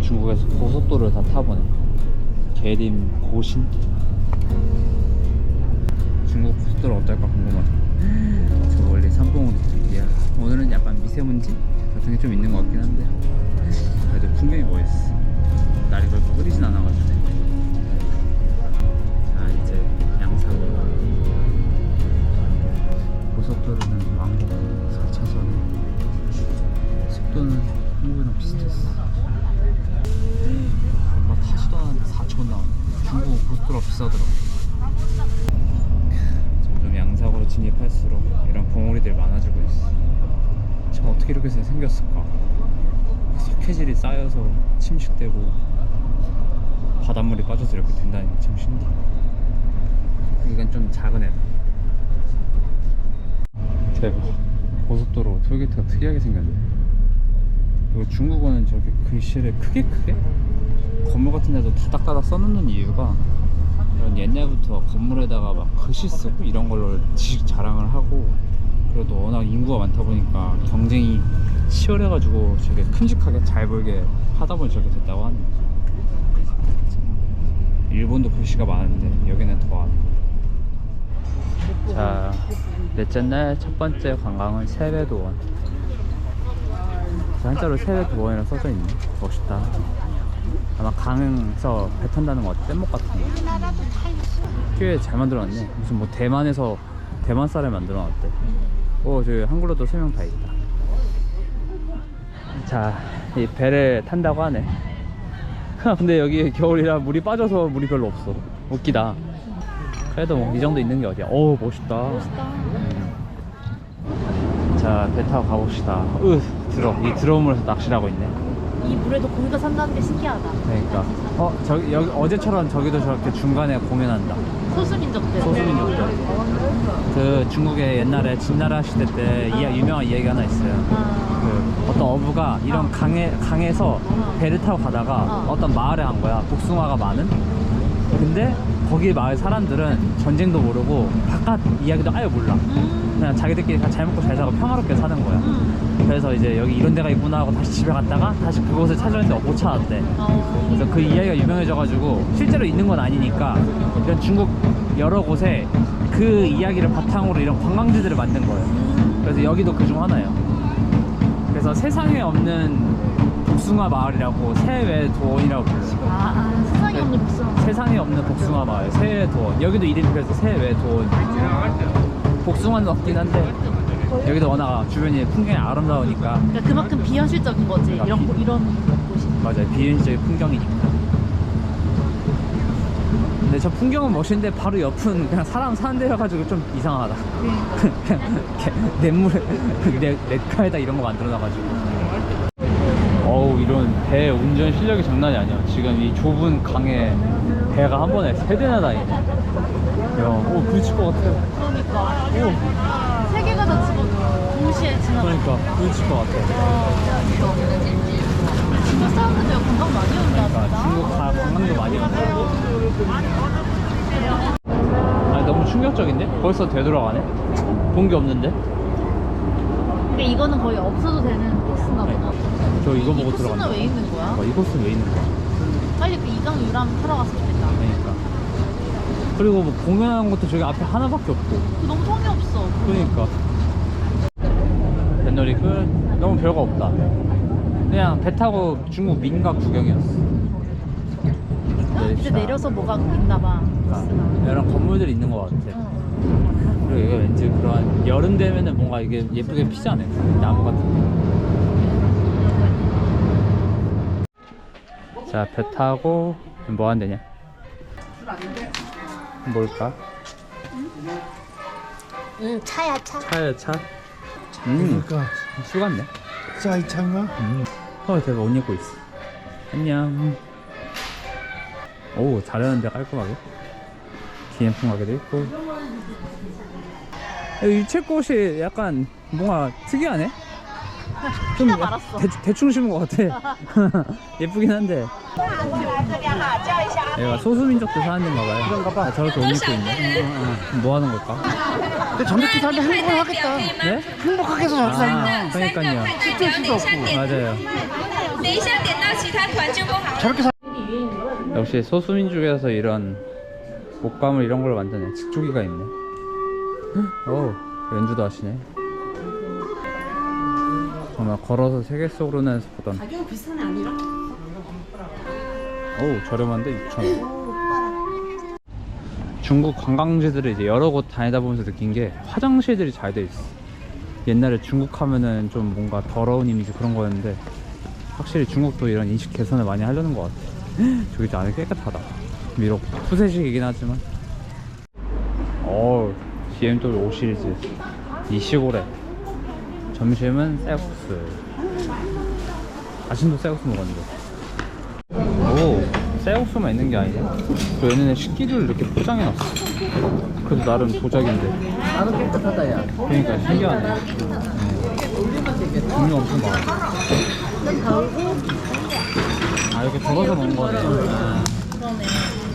중국에서 고속도로를 다 타보네. 계림 고신. 중국 고속도로 어떨까 궁금하다. 저 멀리 산봉우리. 이야, 오늘은 약간 미세먼지 같은 게 좀 있는 것 같긴 한데 그래도 풍경이 멋있어. 날이 그렇게 흐리진 않아가지고. 자, 이제 양사로. 고속도로는 왕복 4차선. 속도는 한국이랑 비슷했어. 얼마 타지도 않았는데 4천 나오네. 중국 고속도로가 비싸더라고. 점점 양사고로 진입할수록 이런 봉우리들이 많아지고 있어. 참 어떻게 이렇게 생겼을까? 석회질이 쌓여서 침식되고 바닷물이 빠져서 이렇게 된다니 참 신기해. 이건 좀 작은 애다. 대박. 고속도로 톨게이트가 특이하게 생겼네. 그리고 중국어는 저렇게 글씨를 크게 건물 같은 데도 다닥다닥 써놓는 이유가 이런 옛날부터 건물에다가 막 글씨 쓰고 이런 걸로 지식 자랑을 하고, 그래도 워낙 인구가 많다 보니까 경쟁이 치열해가지고 저게 큼직하게 잘 보이게 하다 보니 저렇게 됐다고 하네. 일본도 글씨가 많은데 여기는 더 안. 자, 넷째 날 첫 번째 관광은 세베도원. 한자로 세베도원이라고 써져 있네. 멋있다. 아마 강에서 배 탄다는 것 같아. 뗏목 같은 거. 꽤 잘 만들어놨네. 무슨 뭐 대만에서 대만 쌀을 만들어놨대. 저기 한글로도 설명 다 있다. 자, 이 배를 탄다고 하네. 근데 여기 겨울이라 물이 빠져서 물이 별로 없어. 웃기다. 그래도 뭐 이 정도 있는 게 어디야. 멋있다. 자, 배 타고 가봅시다. 이 드럼으로 낚시를 하고 있네. 이 물에도 고기가 산다는 게 신기하다. 그러니까 저기 여기 어제처럼 저기도 저렇게 중간에 공연한다. 소수민족들. 그 중국의 옛날에 진나라 시대 때 유명한 이야기 하나 있어요. 그 어떤 어부가 이런 강에서 배를 타고 가다가 어떤 마을에 간 거야. 복숭아가 많은. 근데 거기 마을 사람들은 전쟁도 모르고 바깥 이야기도 아예 몰라. 그냥 자기들끼리 다 잘 먹고 잘 사고 평화롭게 사는 거야. 그래서 이제 여기 이런 데가 있구나 하고 다시 집에 갔다가 다시 그곳을 찾았는데 못 찾았대. 그래서 그 이야기가 유명해져가지고 실제로 있는 건 아니니까 이런 중국 여러 곳에 그 이야기를 바탕으로 이런 관광지들을 만든 거예요. 그래서 여기도 그중 하나예요. 그래서 세상에 없는 복숭아 마을이라고 세외도원이라고 불러요. 세상에 없는 복숭아. 세상에 없는 복숭아 마을 세외도원. 여기도 이름이 그래서 세외도원. 복숭아는 없긴 한데 여기도 워낙 주변이 풍경이 아름다우니까. 그러니까 그만큼 비현실적인 거지. 이런 곳이. 맞아요. 비현실적인 풍경이니까. 근데 저 풍경은 멋있는데 바로 옆은 그냥 사람 사는 데여가지고 좀 이상하다. 그냥 냇물에 냇가에다 이런 거 만들어놔가지고. 이런 배 운전 실력이 장난이 아니야. 지금 이 좁은 강에 배가 한 번에 3대나 다니네. 야, 부딪힐 것 같아. 그러니까. 세 개가 다 집어 동시에 지나가. 그러니까 부딪힐 것 같아. 중국 사람들도 관광 많이 온다. 그러니까 중국 다 관광도 많이 온다. 아니, 너무 충격적인데? 벌써 되돌아가네? 본 게 없는데? 근데 이거는 거의 없어도 되는 코스인가 보다. 저 이거 보고 이 코스는 들어간다. 왜 있는 거야? 이 코스는 왜 있는 거야? 빨리 그 이강 유람 타러 갔으면 좋겠다. 그러니까. 그리고 뭐 공연하는 것도 저기 앞에 하나밖에 없고. 너무 성의 없어. 그러니까. 뱃놀이 끝. 너무 별거 없다. 그냥 배 타고 중국 민가 구경이었어. 이제 내려서 뭐가 있나 봐. 코스가. 이런 건물들이 있는 것 같아. 그리고 이거 왠지 그런 여름 되면은 뭔가 이게 예쁘게 피잖아. 나무 같은 거. 자, 배 타고 뭐 한대냐? 뭘까? 차야 차. 차야 차? 그러니까 술 같네. 짜이차인가? 대박. 옷 입고 있어. 안녕. 잘하는데 깔끔하게. 기념품 가게도 있고. 유채꽃이 약간 뭔가 특이하네. 좀 말았어. 대충 심은 것 같아. 예쁘긴 한데. 얘가 소수민족들 사는 데인가 봐요. 그런가 봐. 저렇게 옷 입고 있네. 뭐 하는 걸까? 근데 전기차 사는데 행복하겠다. 네? 행복하겠어 저기 다니면. 그러니까요. 쓸 수도 없고. 맞아요. 等一下点到其他团就不好 저렇게 사. 역시 소수민족에서 이런 옷감을 이런 걸 만드네. 직조기가 있네. 오, 연주도 하시네. 정말 걸어서 세계 속으로는 보던. 가격 비싼 애 아니라? 오, 저렴한데 6,000원. 중국 관광지들을 이제 여러 곳 다니다 보면서 느낀 게 화장실들이 잘 돼 있어. 옛날에 중국 하면은 좀 뭔가 더러운 이미지 그런 거였는데 확실히 중국도 이런 인식 개선을 많이 하려는 것 같아. 저기 안에 깨끗하다. 비록 푸세식이긴 하지만. BMW 5 시리즈 이 시골에 점심은 쌀국수. 아침도 쌀국수 먹었는데. 오, 쌀국수만 있는 게 아니네. 또 얘네는 식기를 이렇게 포장해놨어. 그래도 나름 도자기인데. 나도 깨끗하다 야. 그러니까 신기하네. 종류 엄청 많아. 아, 이렇게 덜어서 먹는 거네. 아,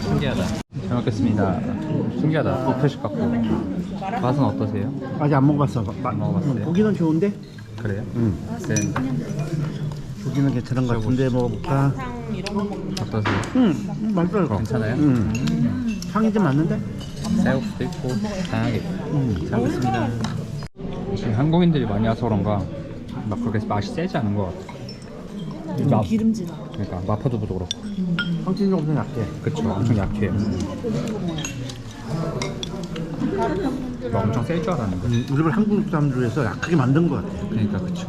신기하다. 잘 먹겠습니다. 신기하다. 뷔페식 같고. 맛은 어떠세요? 아직 안 먹어봤어. 안 먹어봤어요? 고기는 좋은데? 그래요? 응. 네. 고기는 괜찮은 것 같은데 먹어볼까? 어떠세요? 맛있어 이거. 괜찮아요? 향이 좀 맞는데? 쌀국수도 있고 다양하게 있고. 잘 먹겠습니다. 지금 한국인들이 많이 와서 그런가 막 그렇게 맛이 세지 않은 것 같아. 기름지다. 그러니까 마파두부도 그렇고. 황치는 엄청 약해. 그쵸, 엄청 약해요. 막 엄청 셀 줄 알았는데. 우리 집 한국 사람들 위해서 약하게 만든 것 같아. 그러니까 그쵸.